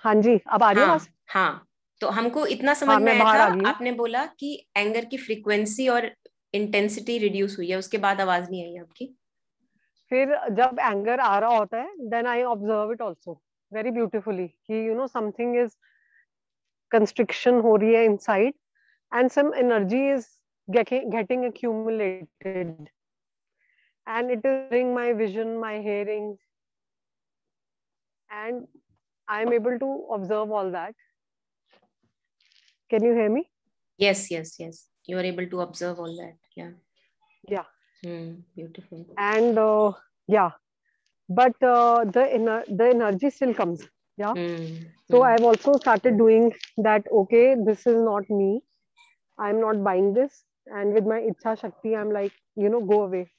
हाँ जी, अब आ रही है हाँ, आवाज? हाँ, तो हमको इतना समझ में आया था, आपने बोला कि एंगर की फ्रीक्वेंसी और इंटेंसिटी रिड्यूस हुई है, उसके बाद आवाज नहीं आई आपकी. फिर जब एंगर आ रहा होता है, then I observe it also very beautifully कि you know something is constriction हो रही है inside and some energy is getting accumulated and it is during my vision, my hearing, and I am able to observe all that. Can you hear me? Yes, you are able to observe all that. Yeah. Beautiful. And yeah, but the energy still comes. Yeah. So I've also started doing that. Okay, this is not me. I'm not buying this. And with my Ichha Shakti, I'm like, you know, go away.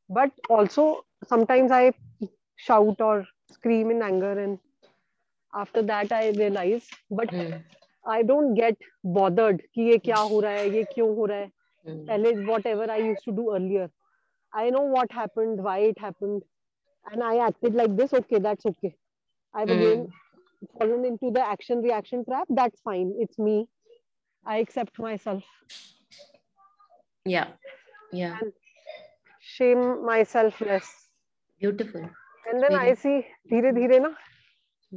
But also sometimes I shout or scream in anger, and after that I realize, but I don't get bothered कि ये क्या हो रहा है, ये क्यों हो रहा है. पहले whatever I used to do earlier, I know what happened, why it happened, and I acted like this. Okay, that's okay. I've again fallen into the action reaction trap. That's fine. It's me. I accept myself. Yeah. And shame myself less. Beautiful. And then I see धीरे धीरे ना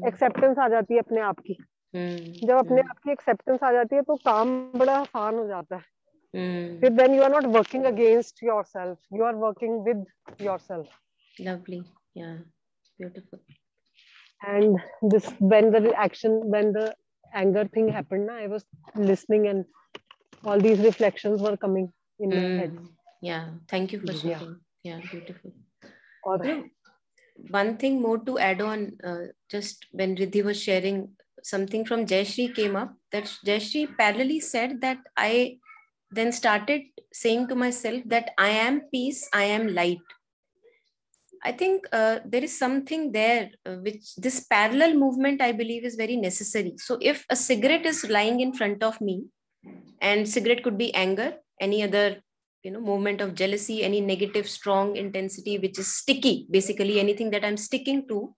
acceptance आ जाती है अपने आप की. जब अपने आप की acceptance आ जाती है तो काम बड़ा आसान हो जाता है. फिर then you are not working against yourself. You are working with yourself. Lovely. Yeah. Beautiful. And this when the anger thing happened, I was listening and all these reflections were coming in my head. Yeah. Thank you for sharing. Yeah. Beautiful. Or one thing more to add on, just when Riddhi was sharing, something from Jayashree came up, that Jayashree parallelly said that I then started saying to myself that I am peace, I am light. I think there is something there which this parallel movement I believe is very necessary. So if a cigarette is lying in front of me, and cigarette could be anger, any other movement of jealousy, any negative strong intensity which is sticky, basically anything that I'm sticking to,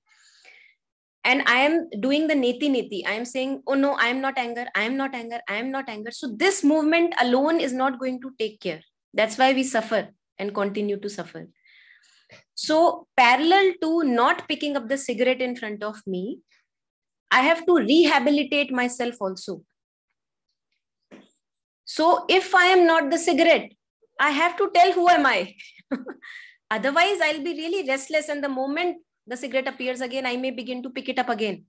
and I am doing the neti, I am saying, oh no, I am not anger, I am not anger, I am not anger. So this movement alone is not going to take care. That's why we suffer and continue to suffer. So parallel to not picking up the cigarette in front of me, I have to rehabilitate myself also. So if I am not the cigarette, I have to tell who am I. Otherwise, I'll be really restless, and the moment the cigarette appears again, I may begin to pick it up again.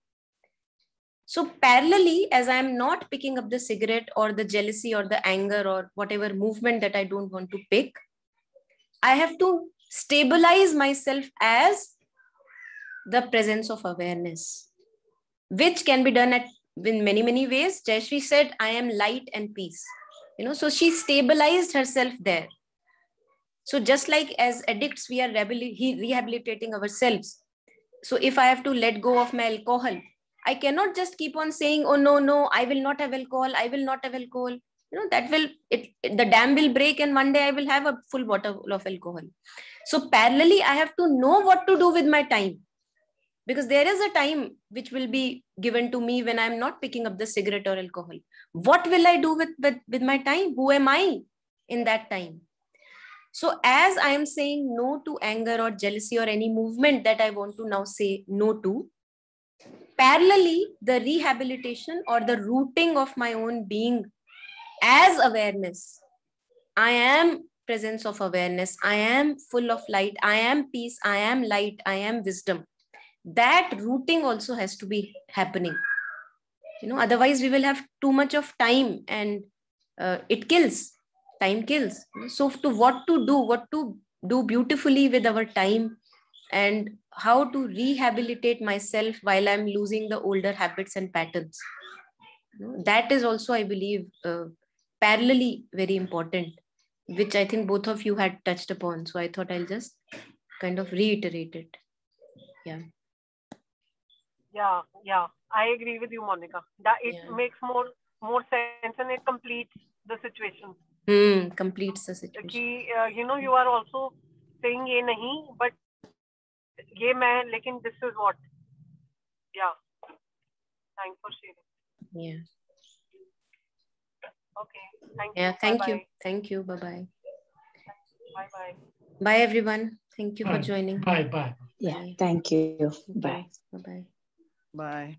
So parallelly, as I am not picking up the cigarette or the jealousy or the anger or whatever movement that I don't want to pick, I have to stabilize myself as the presence of awareness, which can be done in many, many ways. Jayashree said, I am light and peace. So she stabilized herself there. So just like as addicts, we are rehabilitating ourselves. So if I have to let go of my alcohol, I cannot just keep on saying, oh no, I will not have alcohol, I will not have alcohol. That will, the dam will break and one day I will have a full bottle of alcohol. So parallelly, I have to know what to do with my time. Because there is a time which will be given to me when I'm not picking up the cigarette or alcohol. What will I do with my time? Who am I in that time? So as I am saying no to anger or jealousy or any movement that I want to now say no to, parallelly, the rehabilitation or the rooting of my own being as awareness. I am presence of awareness. I am full of light. I am peace. I am light. I am wisdom. That rooting also has to be happening. Otherwise we will have too much of time, and it kills. Time kills. So what to do beautifully with our time, and how to rehabilitate myself while I'm losing the older habits and patterns. That is also, I believe, parallelly very important, which I think both of you had touched upon. So I thought I'll just kind of reiterate it. Yeah. I agree with you, Monica. That it makes more sense, and it completes the situation. Completes the situation. You are also saying ye nahi, but ye main, lekin this is what. Yeah. Thanks for sharing. Yeah. Okay. Thank you. Yeah. Thank Bye-bye. you. Thank you. Bye-bye. Bye-bye. Bye, everyone. Thank you for joining. Bye. Yeah. Thank you. Bye. Bye-bye. Bye.